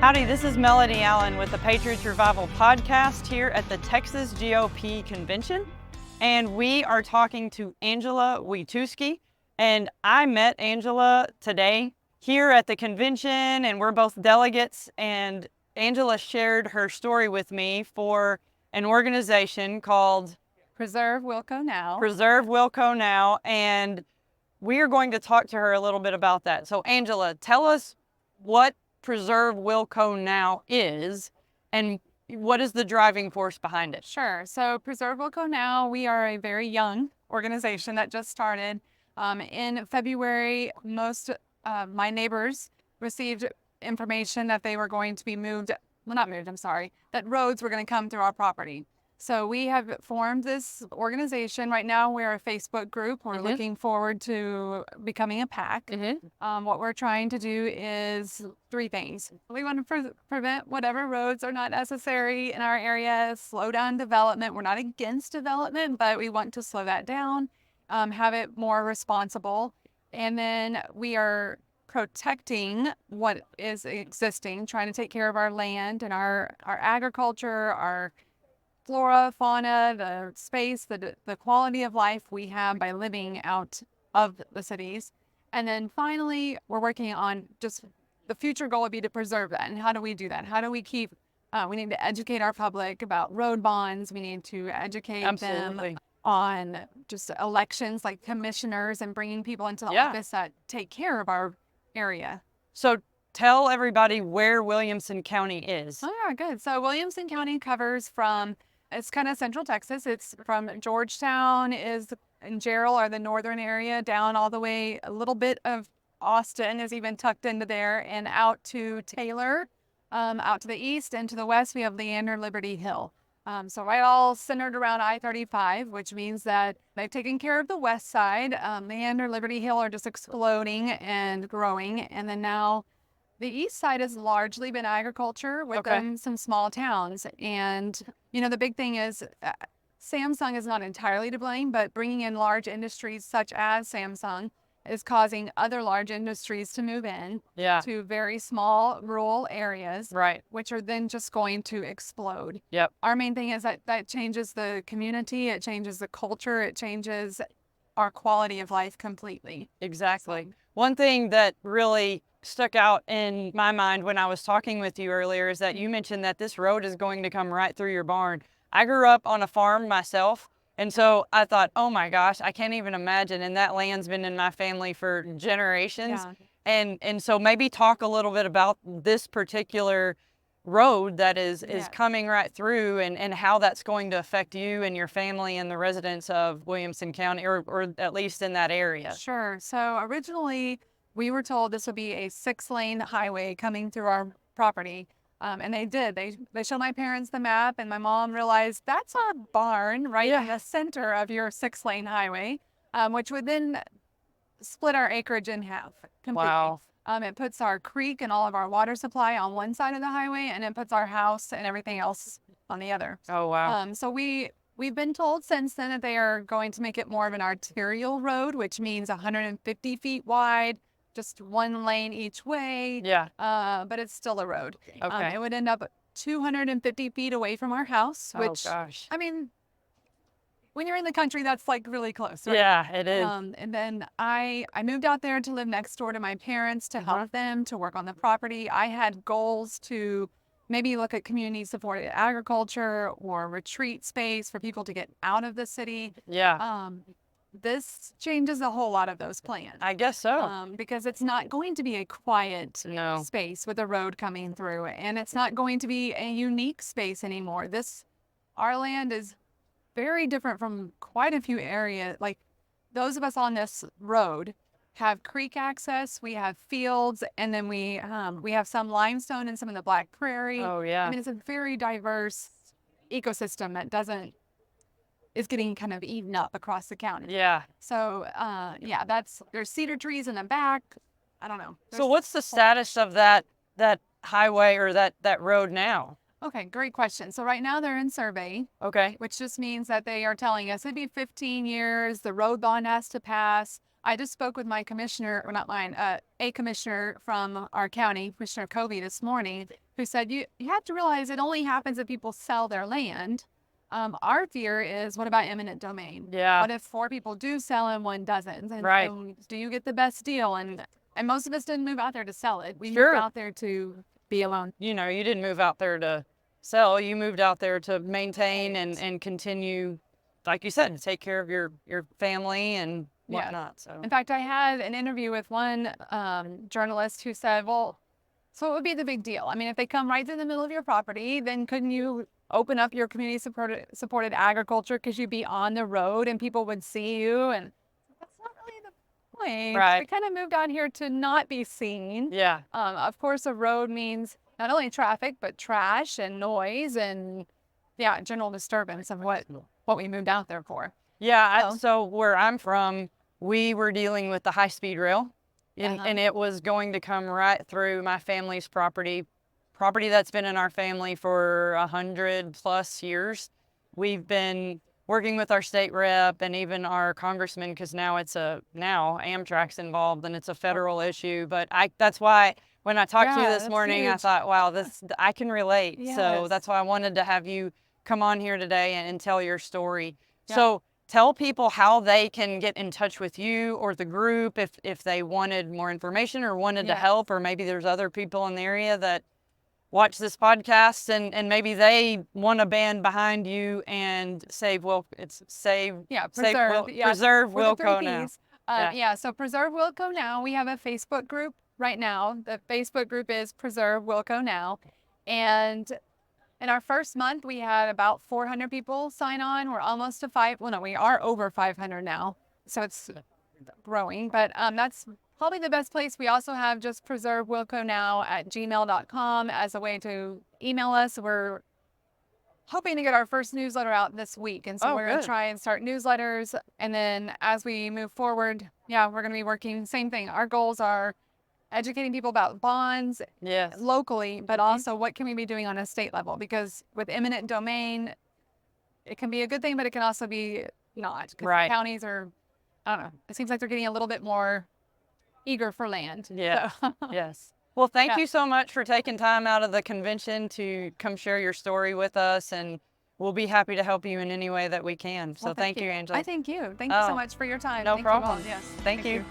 Howdy, this is Melody Allen with the Patriots Revival podcast here at the Texas GOP convention. And we are talking to Angela Wituski. And I met Angela today here at the convention, and we're both delegates. And Angela shared her story with me for an organization called Preserve Wilco Now. Preserve Wilco Now. And we are going to talk to her a little bit about that. So Angela, tell us what Preserve Wilco Now is and what is the driving force behind it? Sure. So Preserve Wilco Now, we are a very young organization that just started. In February, most my neighbors received information that they were going to be that roads were going to come through our property. So we have formed this organization. Right now, we're a Facebook group. We're looking forward to becoming a PAC. What we're trying to do is three things. We want to prevent whatever roads are not necessary in our area, slow down development. We're not against development, but we want to slow that down, have it more responsible. And then we are protecting what is existing, trying to take care of our land and our agriculture, our flora, fauna, the space, the quality of life we have by living out of the cities. And then finally, we're working on just the future goal would be to preserve that. And how do we do that? How do we keep, we need to educate our public about road bonds. We need to educate them on just elections like commissioners and bringing people into the office that take care of our area. So tell everybody where Williamson County is. Oh, yeah, good. So Williamson County covers it's kind of central Texas. It's from Georgetown and Jarrell are the northern area, down all the way. A little bit of Austin is even tucked into there, and out to Taylor, out to the east, and to the west we have Leander, Liberty Hill. So right all centered around I-35, which means that they've taken care of the west side. Leander, Liberty Hill are just exploding and growing, and then now the east side has largely been agriculture with some small towns. And, the big thing is Samsung is not entirely to blame, but bringing in large industries such as Samsung is causing other large industries to move in to very small rural areas, which are then just going to explode. Our main thing is that changes the community, it changes the culture, it changes our quality of life completely. Exactly. One thing that really stuck out in my mind when I was talking with you earlier is that you mentioned that this road is going to come right through your barn. I grew up on a farm myself, and so I thought, oh my gosh, I can't even imagine. And that land's been in my family for generations. And so maybe talk a little bit about this particular road that is coming right through and how that's going to affect you and your family and the residents of Williamson County, or at least in that area. Sure. So originally we were told this would be a 6-lane highway coming through our property. And they did. They showed my parents the map, and my mom realized that's a barn right in the center of your 6-lane highway, which would then split our acreage in half completely. Wow. It puts our creek and all of our water supply on one side of the highway, and it puts our house and everything else on the other. Oh, wow. So we've been told since then that they are going to make it more of an arterial road, which means 150 feet wide, just one lane each way. But it's still a road. It would end up 250 feet away from our house, which, I mean, when you're in the country, that's like really close, right? Yeah, it is. And then I moved out there to live next door to my parents to help them to work on the property. I had goals to maybe look at community supported agriculture or retreat space for people to get out of the city. This changes a whole lot of those plans. I guess so. Because it's not going to be a quiet space with a road coming through, and it's not going to be a unique space anymore. Our land is very different from quite a few areas. Like those of us on this road have creek access, we have fields, and then we have some limestone and some of the Black Prairie. Oh, yeah. I mean, it's a very diverse ecosystem that is getting kind of eaten up across the county. So, there's cedar trees in the back. I don't know. So what's the status of that highway or that road now? Okay, great question. So right now they're in survey. Okay. Which just means that they are telling us it'd be 15 years, the road bond has to pass. I just spoke with my commissioner, or not mine, a commissioner from our county, Commissioner Covey, this morning, who said you have to realize it only happens if people sell their land. Our fear is, what about eminent domain? Yeah. What if 4 people do sell and 1 doesn't? And Right. do you get the best deal? And most of us didn't move out there to sell it. We Sure. moved out there to be alone. You know, you didn't move out there to sell. You moved out there to maintain and continue, like you said, to take care of your family and whatnot. So In fact, I had an interview with one journalist who said, well, so what would be the big deal? I mean, if they come right through the middle of your property, then couldn't you open up your community supported agriculture, because you'd be on the road and people would see you? And that's not really the point. Right. We kind of moved out here to not be seen. yeah. Of course, a road means not only traffic, but trash and noise and general disturbance of what we moved out there for. Yeah. So where I'm from, we were dealing with the high-speed rail, and it was going to come right through my family's property that's been in our family for 100+ years. We've been working with our state rep and even our congressman, because now Amtrak's involved and it's a federal issue. But that's why when I talked to you this morning, huge. I thought, wow, I can relate. Yes. So that's why I wanted to have you come on here today and tell your story. Yeah. So tell people how they can get in touch with you or the group if they wanted more information or wanted to help, or maybe there's other people in the area that watch this podcast and maybe they want to band behind you and Preserve Wilco Now. So Preserve Wilco Now, we have a Facebook group right now. The Facebook group is Preserve Wilco Now. And in our first month, we had about 400 people sign on. We're almost to we are over 500 now. So it's growing, but that's probably the best place. We also have just preservewilconow@gmail.com as a way to email us. We're hoping to get our first newsletter out this week. And so we're going to try and start newsletters. And then as we move forward, we're going to be working, same thing. Our goals are educating people about bonds locally, but also what can we be doing on a state level? Because with eminent domain, it can be a good thing, but it can also be not. Because counties are, I don't know, it seems like they're getting a little bit more eager for land. Yeah. Yes. Well, thank you so much for taking time out of the convention to come share your story with us, and we'll be happy to help you in any way that we can. So thank you, Angela. I thank you. Thank you so much for your time. No Thank problem. You all. Yes. Thank you.